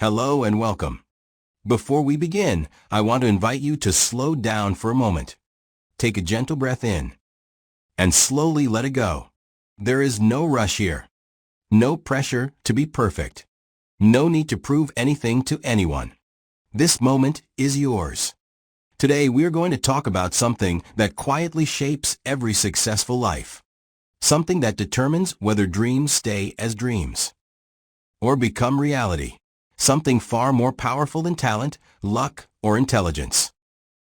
Hello and welcome. Before we begin, I want to invite you to slow down for a moment. Take a gentle breath in and slowly let it go. There is no rush here. No pressure to be perfect. No need to prove anything to anyone. This moment is yours. Today we are going to talk about something that quietly shapes every successful life. Something that determines whether dreams stay as dreams or become reality. Something far more powerful than talent, luck, or intelligence.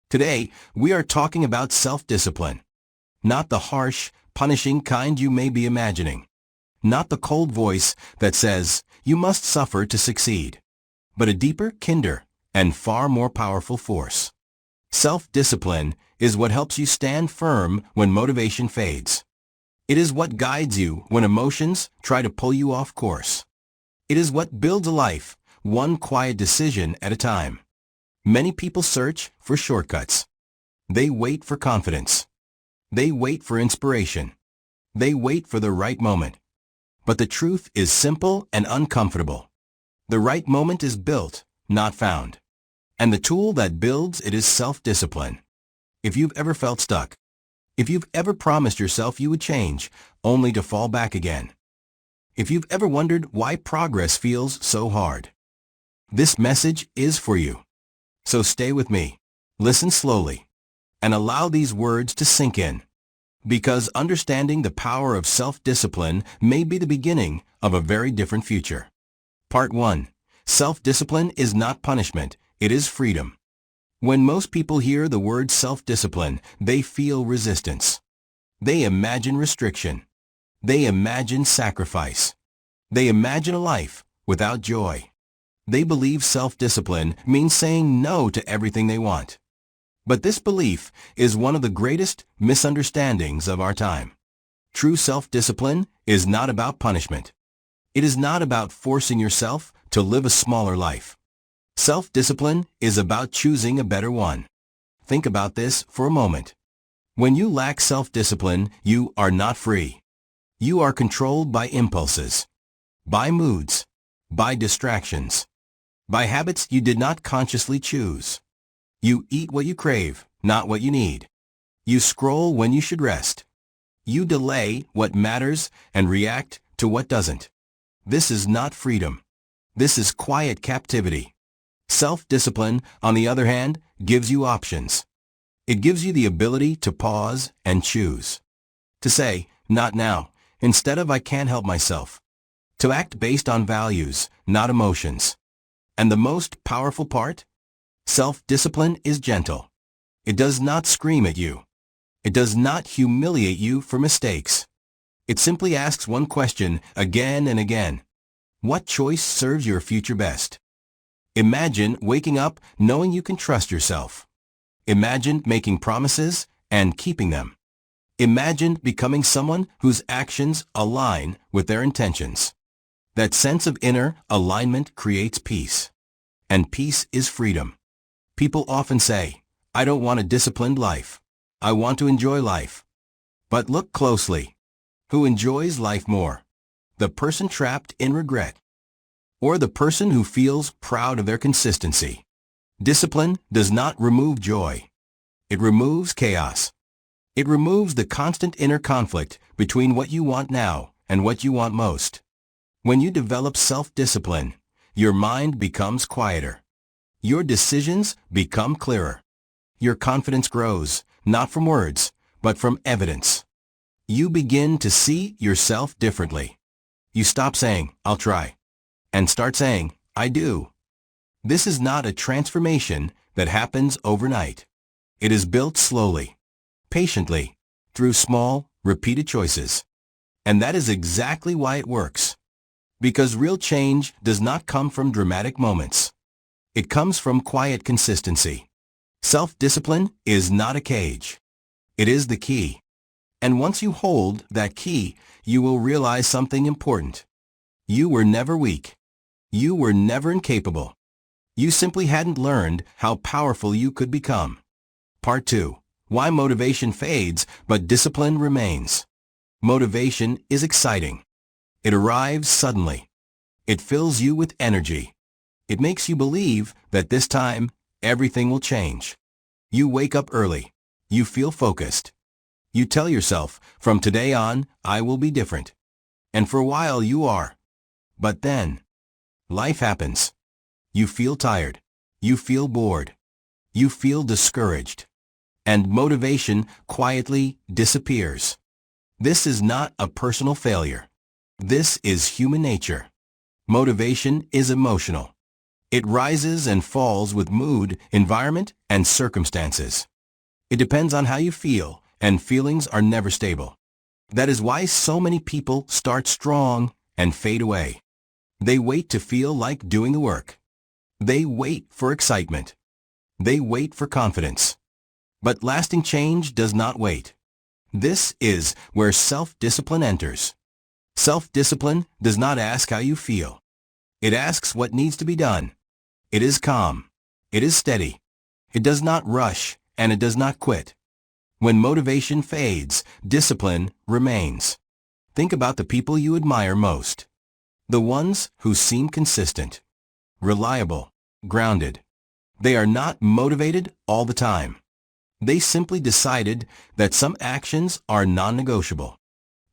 Today, we are talking about self-discipline. Not the harsh, punishing kind you may be imagining. Not the cold voice that says, you must suffer to succeed. But a deeper, kinder, and far more powerful force. Self-discipline is what helps you stand firm when motivation fades. It is what guides you when emotions try to pull you off course. It is what builds a life, one quiet decision at a time. Many people search for shortcuts. They wait for confidence. They wait for inspiration. They wait for the right moment. But the truth is simple and uncomfortable. The right moment is built, not found. And the tool that builds it is self-discipline. If you've ever felt stuck, if you've ever promised yourself you would change, only to fall back again, if you've ever wondered why progress feels so hard, this message is for you. So stay with me, listen slowly, and allow these words to sink in. Because understanding the power of self-discipline may be the beginning of a very different future. Part 1. Self-discipline is not punishment, it is freedom. When most people hear the word self-discipline, they feel resistance. They imagine restriction. They imagine sacrifice. They imagine a life without joy. They believe self-discipline means saying no to everything they want. But this belief is one of the greatest misunderstandings of our time. True self-discipline is not about punishment. It is not about forcing yourself to live a smaller life. Self-discipline is about choosing a better one. Think about this for a moment. When you lack self-discipline, you are not free. You are controlled by impulses, by moods, by distractions, by habits you did not consciously choose. You eat what you crave, not what you need. You scroll when you should rest. You delay what matters and react to what doesn't. This is not freedom. This is quiet captivity. Self-discipline, on the other hand, gives you options. It gives you the ability to pause and choose. To say, not now, instead of I can't help myself. To act based on values, not emotions. And the most powerful part? Self-discipline is gentle. It does not scream at you. It does not humiliate you for mistakes. It simply asks one question again and again. What choice serves your future best? Imagine waking up knowing you can trust yourself. Imagine making promises and keeping them. Imagine becoming someone whose actions align with their intentions. That sense of inner alignment creates peace. And peace is freedom. People often say, I don't want a disciplined life. I want to enjoy life. But look closely. Who enjoys life more? The person trapped in regret, or the person who feels proud of their consistency? Discipline does not remove joy. It removes chaos. It removes the constant inner conflict between what you want now and what you want most. When you develop self-discipline, your mind becomes quieter. Your decisions become clearer. Your confidence grows, not from words, but from evidence. You begin to see yourself differently. You stop saying, I'll try, and start saying, I do. This is not a transformation that happens overnight. It is built slowly, patiently, through small, repeated choices. And that is exactly why it works. Because real change does not come from dramatic moments. It comes from quiet consistency. Self-discipline is not a cage. It is the key. And once you hold that key, you will realize something important. You were never weak. You were never incapable. You simply hadn't learned how powerful you could become. Part 2. Why motivation fades, but discipline remains. Motivation is exciting. It arrives suddenly. It fills you with energy. It makes you believe that this time, everything will change. You wake up early. You feel focused. You tell yourself, from today on, I will be different. And for a while you are. But then, life happens. You feel tired. You feel bored. You feel discouraged. And motivation quietly disappears. This is not a personal failure. This is human nature. Motivation is emotional. It rises and falls with mood, environment, and circumstances. It depends on how you feel, and feelings are never stable. That is why so many people start strong and fade away. They wait to feel like doing the work. They wait for excitement. They wait for confidence. But lasting change does not wait. This is where self-discipline enters. Self-discipline does not ask how you feel. It asks what needs to be done. It is calm. It is steady. It does not rush, and it does not quit. When motivation fades, discipline remains. Think about the people you admire most. The ones who seem consistent, reliable, grounded. They are not motivated all the time. They simply decided that some actions are non-negotiable.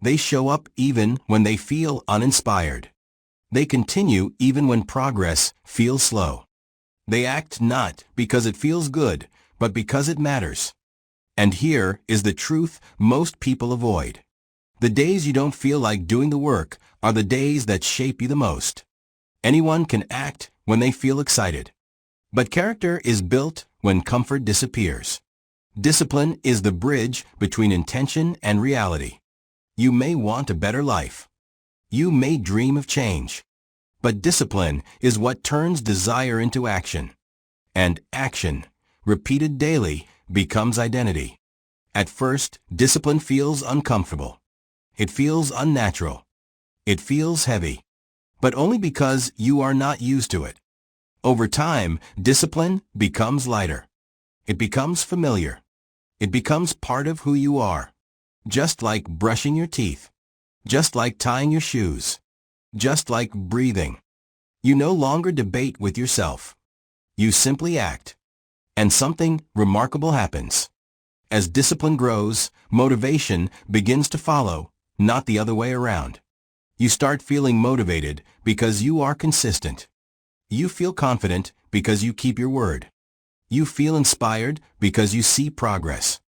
They show up even when they feel uninspired. They continue even when progress feels slow. They act not because it feels good, but because it matters. And here is the truth most people avoid. The days you don't feel like doing the work are the days that shape you the most. Anyone can act when they feel excited. But character is built when comfort disappears. Discipline is the bridge between intention and reality. You may want a better life. You may dream of change. But discipline is what turns desire into action. And action, repeated daily, becomes identity. At first, discipline feels uncomfortable. It feels unnatural. It feels heavy. But only because you are not used to it. Over time, discipline becomes lighter. It becomes familiar. It becomes part of who you are. Just like brushing your teeth. Just like tying your shoes. Just like breathing. You no longer debate with yourself. You simply act. And something remarkable happens. As discipline grows, motivation begins to follow, not the other way around. You start feeling motivated because you are consistent. You feel confident because you keep your word. You feel inspired because you see progress.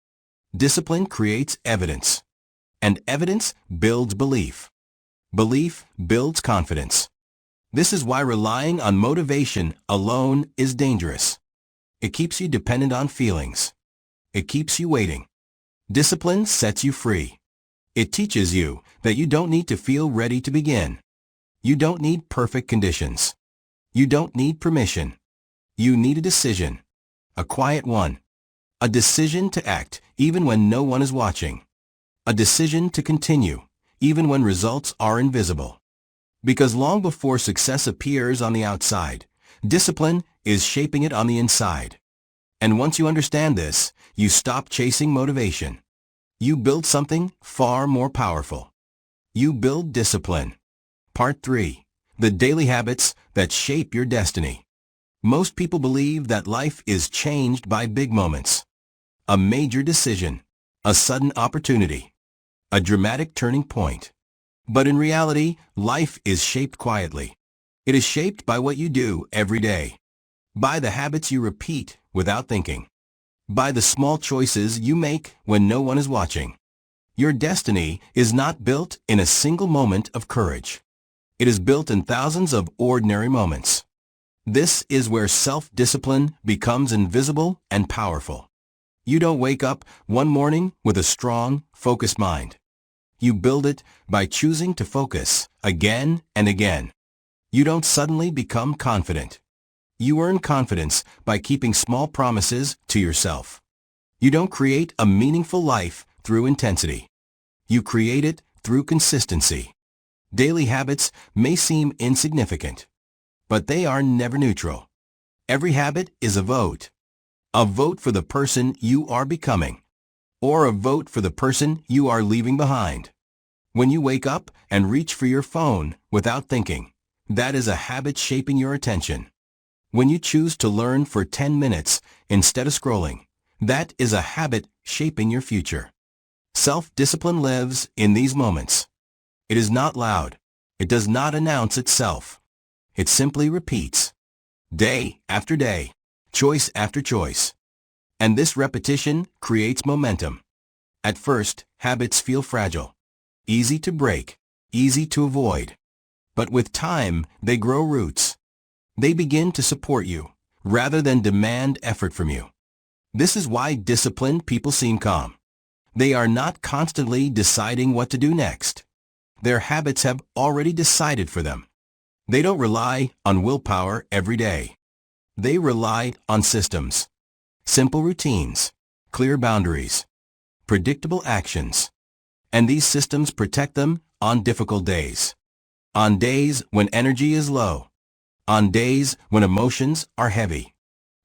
Discipline creates evidence. And evidence builds belief. Belief builds confidence. This is why relying on motivation alone is dangerous. It keeps you dependent on feelings. It keeps you waiting. Discipline sets you free. It teaches you that you don't need to feel ready to begin. You don't need perfect conditions. You don't need permission. You need a decision. A quiet one. A decision to act even when no one is watching. A decision to continue even when results are invisible. Because long before success appears on the outside, discipline is shaping it on the inside. And once you understand this, you stop chasing motivation. You build something far more powerful. You build discipline. Part 3. The daily habits that shape your destiny. Most people believe that life is changed by big moments. A major decision. A sudden opportunity. A dramatic turning point. But in reality, life is shaped quietly. It is shaped by what you do every day. By the habits you repeat without thinking. By the small choices you make when no one is watching. Your destiny is not built in a single moment of courage. It is built in thousands of ordinary moments. This is where self-discipline becomes invisible and powerful. You don't wake up one morning with a strong, focused mind. You build it by choosing to focus again and again. You don't suddenly become confident. You earn confidence by keeping small promises to yourself. You don't create a meaningful life through intensity. You create it through consistency. Daily habits may seem insignificant, but they are never neutral. Every habit is a vote. A vote for the person you are becoming, or a vote for the person you are leaving behind. When you wake up and reach for your phone without thinking, that is a habit shaping your attention. When you choose to learn for 10 minutes instead of scrolling, that is a habit shaping your future. Self-discipline lives in these moments. It is not loud. It does not announce itself. It simply repeats. Day after day. Choice after choice. And this repetition creates momentum. At first, habits feel fragile. Easy to break. Easy to avoid. But with time, they grow roots. They begin to support you, rather than demand effort from you. This is why disciplined people seem calm. They are not constantly deciding what to do next. Their habits have already decided for them. They don't rely on willpower every day. They rely on systems. Simple routines, clear boundaries, predictable actions. And these systems protect them on difficult days. On days when energy is low. On days when emotions are heavy.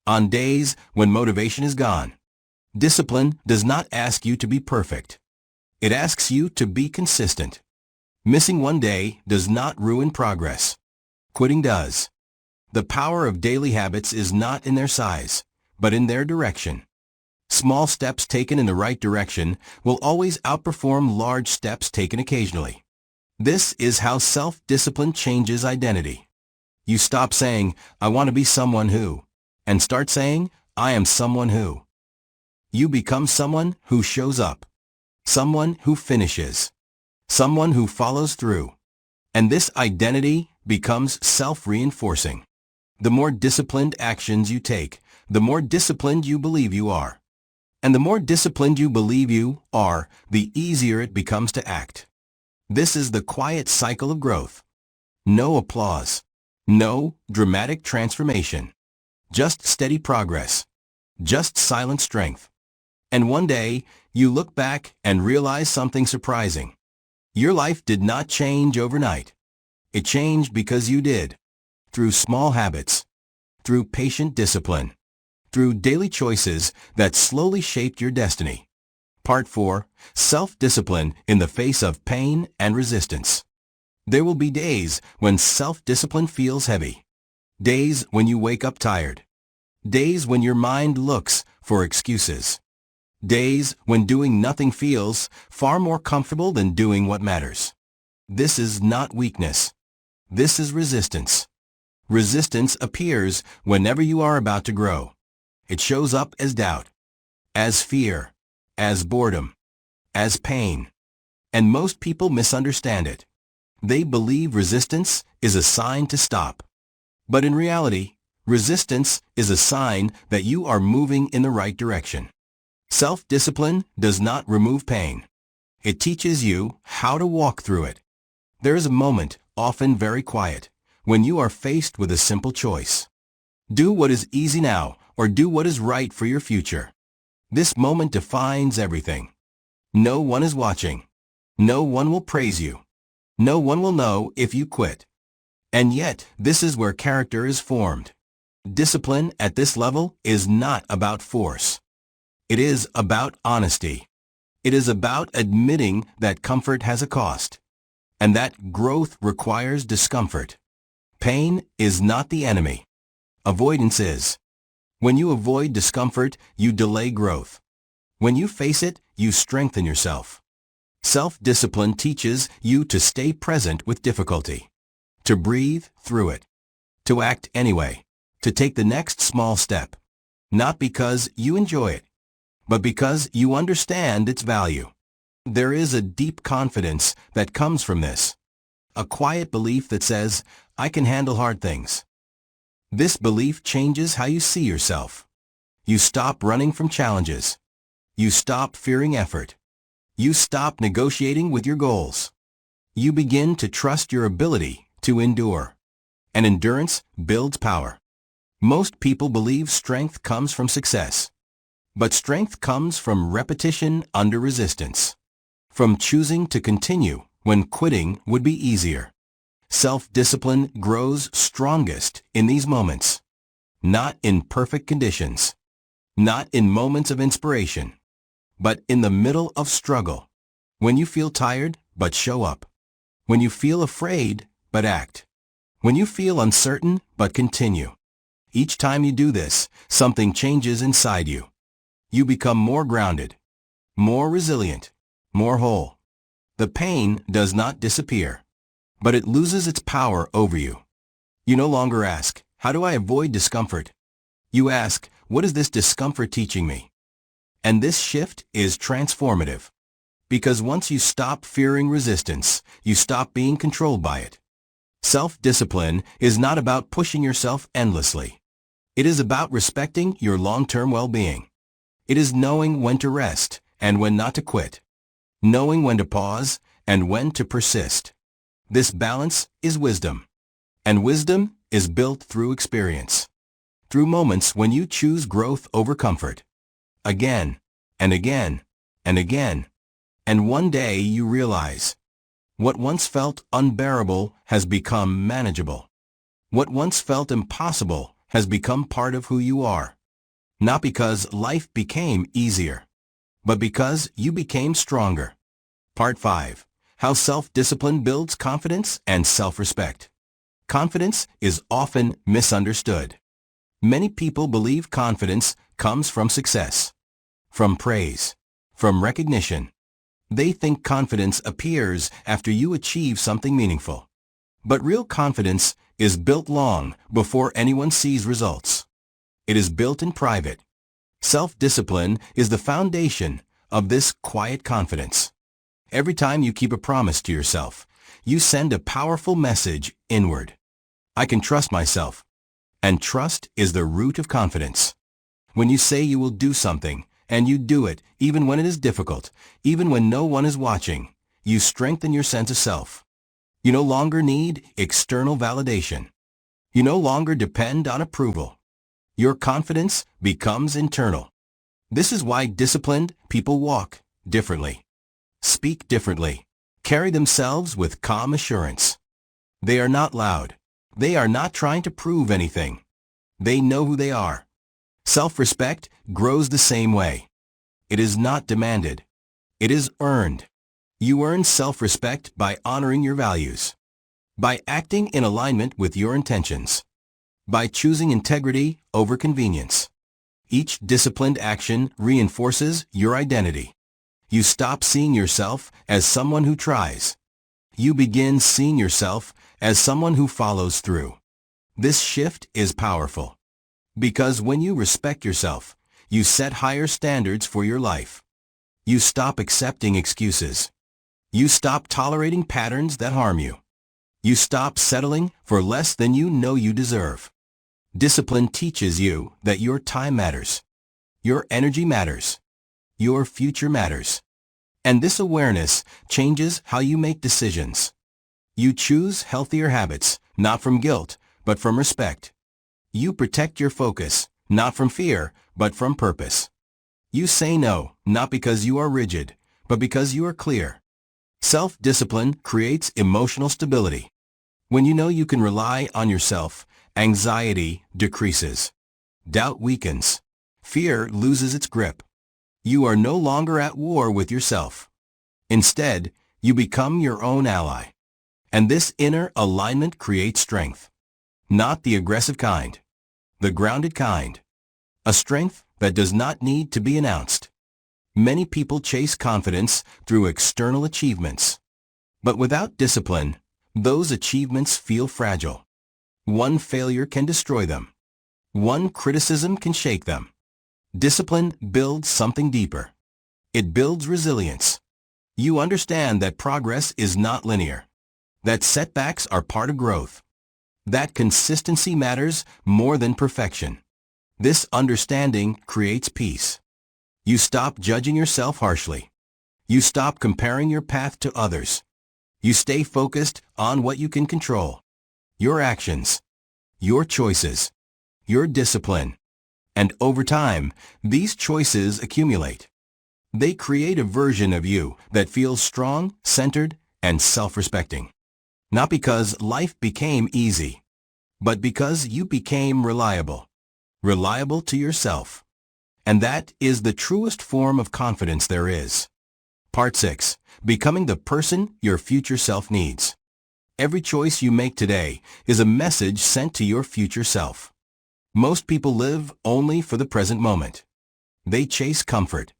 On days when motivation is gone. Discipline does not ask you to be perfect. It asks you to be consistent. Missing one day does not ruin progress. Quitting does. The power of daily habits is not in their size, but in their direction. Small steps taken in the right direction will always outperform large steps taken occasionally. This is how self-discipline changes identity. You stop saying, "I want to be someone who," and start saying, "I am someone who." You become someone who shows up. Someone who finishes. Someone who follows through. And this identity becomes self-reinforcing. The more disciplined actions you take, the more disciplined you believe you are. And the more disciplined you believe you are, the easier it becomes to act. This is the quiet cycle of growth. No applause. No dramatic transformation. Just steady progress. Just silent strength. And one day, you look back and realize something surprising. Your life did not change overnight. It changed because you did. Through small habits. Through patient discipline. Through daily choices that slowly shaped your destiny. Part 4. Self-discipline in the face of pain and resistance. There will be days when self-discipline feels heavy. Days when you wake up tired. Days when your mind looks for excuses. Days when doing nothing feels far more comfortable than doing what matters. This is not weakness. This is resistance. Resistance appears whenever you are about to grow. It shows up as doubt, as fear, as boredom, as pain. And most people misunderstand it. They believe resistance is a sign to stop. But in reality, resistance is a sign that you are moving in the right direction. Self-discipline does not remove pain. It teaches you how to walk through it. There is a moment, often very quiet, when you are faced with a simple choice. Do what is easy now, or do what is right for your future. This moment defines everything. No one is watching. No one will praise you. No one will know if you quit. And yet, this is where character is formed. Discipline at this level is not about force. It is about honesty. It is about admitting that comfort has a cost, and that growth requires discomfort. Pain is not the enemy. Avoidance is. When you avoid discomfort, you delay growth. When you face it, you strengthen yourself. Self-discipline teaches you to stay present with difficulty, to breathe through it, to act anyway, to take the next small step, not because you enjoy it, but because you understand its value. There is a deep confidence that comes from this, a quiet belief that says, "I can handle hard things." This belief changes how you see yourself. You stop running from challenges. You stop fearing effort. You stop negotiating with your goals. You begin to trust your ability to endure. And endurance builds power. Most people believe strength comes from success. But strength comes from repetition under resistance. From choosing to continue when quitting would be easier. Self-discipline grows strongest in these moments. Not in perfect conditions. Not in moments of inspiration. But in the middle of struggle. When you feel tired, but show up. When you feel afraid, but act. When you feel uncertain, but continue. Each time you do this, something changes inside you. You become more grounded, more resilient, more whole. The pain does not disappear, but it loses its power over you. You no longer ask, how do I avoid discomfort? You ask, what is this discomfort teaching me? And this shift is transformative. Because once you stop fearing resistance, you stop being controlled by it. Self-discipline is not about pushing yourself endlessly. It is about respecting your long-term well-being. It is knowing when to rest and when not to quit. Knowing when to pause and when to persist. This balance is wisdom. And wisdom is built through experience. Through moments when you choose growth over comfort. Again, and again, and again. And one day you realize, what once felt unbearable has become manageable. What once felt impossible has become part of who you are. Not because life became easier, but because you became stronger. Part 5. How self-discipline builds confidence and self-respect. Confidence is often misunderstood. Many people believe confidence comes from success, from praise, from recognition. They think confidence appears after you achieve something meaningful. But real confidence is built long before anyone sees results. It is built in private. Self-discipline is the foundation of this quiet confidence. Every time you keep a promise to yourself, you send a powerful message inward. I can trust myself. And trust is the root of confidence. When you say you will do something, and you do it, even when it is difficult, even when no one is watching, you strengthen your sense of self. You no longer need external validation. You no longer depend on approval. Your confidence becomes internal. This is why disciplined people walk differently, speak differently, carry themselves with calm assurance. They are not loud. They are not trying to prove anything. They know who they are. Self-respect grows the same way. It is not demanded. It is earned. You earn self-respect by honoring your values, by acting in alignment with your intentions, by choosing integrity over convenience. Each disciplined action reinforces your identity. You stop seeing yourself as someone who tries. You begin seeing yourself as someone who follows through. This shift is powerful. Because when you respect yourself, you set higher standards for your life. You stop accepting excuses. You stop tolerating patterns that harm you. You stop settling for less than you know you deserve. Discipline teaches you that your time matters. Your energy matters. Your future matters. And this awareness changes how you make decisions. You choose healthier habits, not from guilt, but from respect. You protect your focus, not from fear, but from purpose. You say no, not because you are rigid, but because you are clear. Self-discipline creates emotional stability. When you know you can rely on yourself, anxiety decreases. Doubt weakens. Fear loses its grip. You are no longer at war with yourself. Instead, you become your own ally. And this inner alignment creates strength. Not the aggressive kind. The grounded kind. A strength that does not need to be announced. Many people chase confidence through external achievements. But without discipline, those achievements feel fragile. One failure can destroy them. One criticism can shake them. Discipline builds something deeper. It builds resilience. You understand that progress is not linear. That setbacks are part of growth. That consistency matters more than perfection. This understanding creates peace. You stop judging yourself harshly. You stop comparing your path to others. You stay focused on what you can control. Your actions. Your choices. Your discipline. And over time, these choices accumulate. They create a version of you that feels strong, centered, and self-respecting. Not because life became easy, but because you became reliable. Reliable to yourself. And that is the truest form of confidence there is. Part 6. Becoming the person your future self needs. Every choice you make today is a message sent to your future self. Most people live only for the present moment. They chase comfort.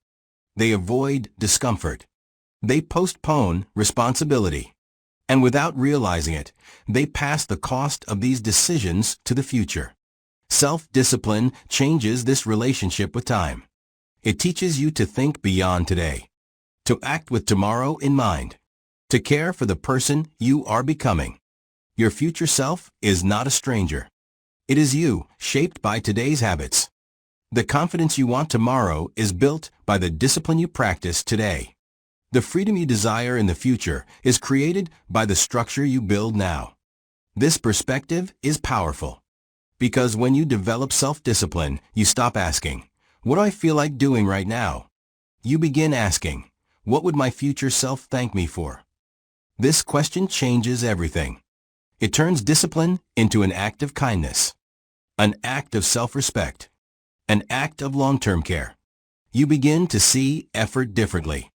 They avoid discomfort. They postpone responsibility. And without realizing it, they pass the cost of these decisions to the future. Self-discipline changes this relationship with time. It teaches you to think beyond today, to act with tomorrow in mind, to care for the person you are becoming. Your future self is not a stranger. It is you, shaped by today's habits. The confidence you want tomorrow is built by the discipline you practice today. The freedom you desire in the future is created by the structure you build now. This perspective is powerful, because when you develop self-discipline, you stop asking, "What do I feel like doing right now?" You begin asking, "What would my future self thank me for?" This question changes everything. It turns discipline into an act of kindness, an act of self-respect, an act of long-term care. You begin to see effort differently.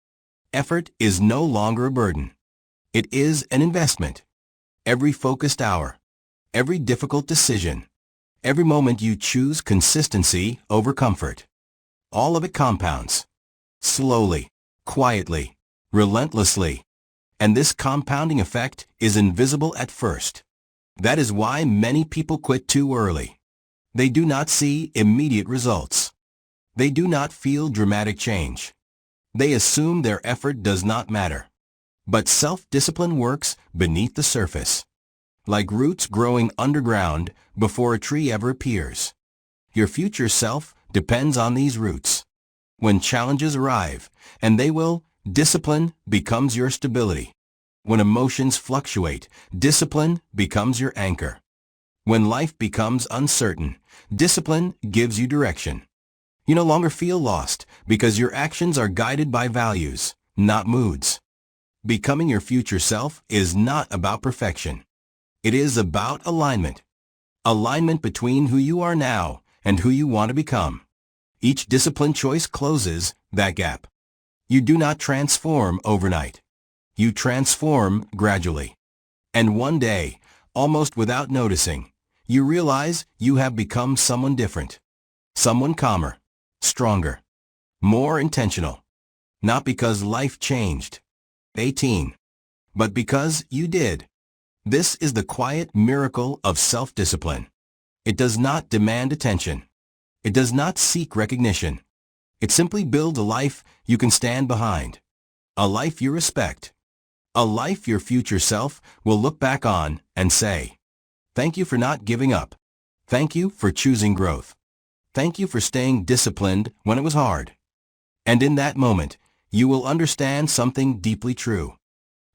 Effort is no longer a burden. It is an investment. Every focused hour, every difficult decision, every moment you choose consistency over comfort, all of it compounds. Slowly, quietly, relentlessly. And this compounding effect is invisible at first. That is why many people quit too early. They do not see immediate results. They do not feel dramatic change. They assume their effort does not matter. But self-discipline works beneath the surface, like roots growing underground before a tree ever appears. Your future self depends on these roots. When challenges arrive, and they will, discipline becomes your stability. When emotions fluctuate, discipline becomes your anchor. When life becomes uncertain, discipline gives you direction. You no longer feel lost because your actions are guided by values, not moods. Becoming your future self is not about perfection. It is about alignment. Alignment between who you are now and who you want to become. Each discipline choice closes that gap. You do not transform overnight. You transform gradually. And one day, almost without noticing, you realize you have become someone different. Someone calmer, stronger, more intentional. Not because life changed, 18, but because you did. This is the quiet miracle of self-discipline. It does not demand attention. It does not seek recognition. It simply builds a life you can stand behind. A life you respect. A life your future self will look back on and say, "Thank you for not giving up. Thank you for choosing growth. Thank you for staying disciplined when it was hard." And in that moment, you will understand something deeply true.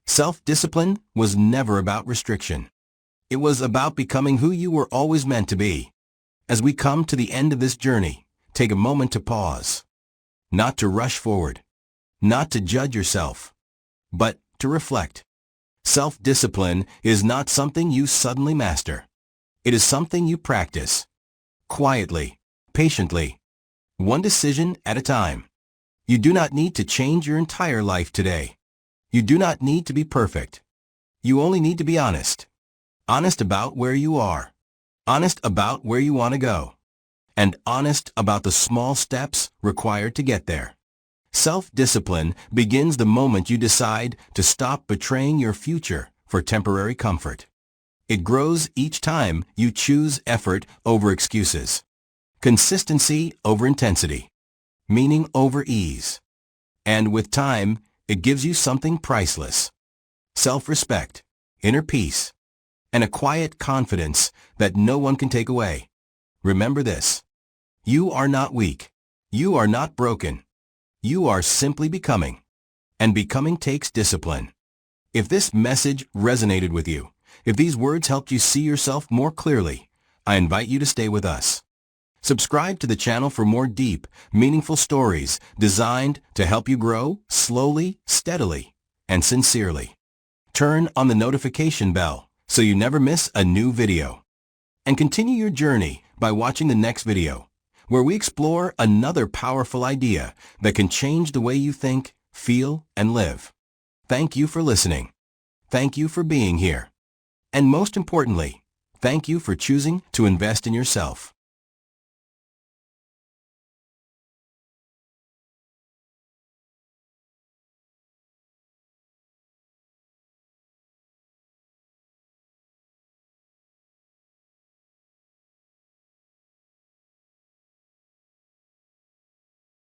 Self-discipline was never about restriction. It was about becoming who you were always meant to be. As we come to the end of this journey, take a moment to pause. Not to rush forward. Not to judge yourself. But to reflect. Self-discipline is not something you suddenly master. It is something you practice. Quietly, patiently. One decision at a time. You do not need to change your entire life today. You do not need to be perfect. You only need to be honest. Honest about where you are. Honest about where you want to go. And honest about the small steps required to get there. Self-discipline begins the moment you decide to stop betraying your future for temporary comfort. It grows each time you choose effort over excuses. Consistency over intensity. Meaning over ease. And with time, it gives you something priceless. Self-respect, inner peace, and a quiet confidence that no one can take away. Remember this. You are not weak. You are not broken. You are simply becoming. And becoming takes discipline. If this message resonated with you, if these words helped you see yourself more clearly, I invite you to stay with us. Subscribe to the channel for more deep, meaningful stories designed to help you grow slowly, steadily, and sincerely. Turn on the notification bell so you never miss a new video. And continue your journey by watching the next video, where we explore another powerful idea that can change the way you think, feel, and live. Thank you for listening. Thank you for being here. And most importantly, thank you for choosing to invest in yourself.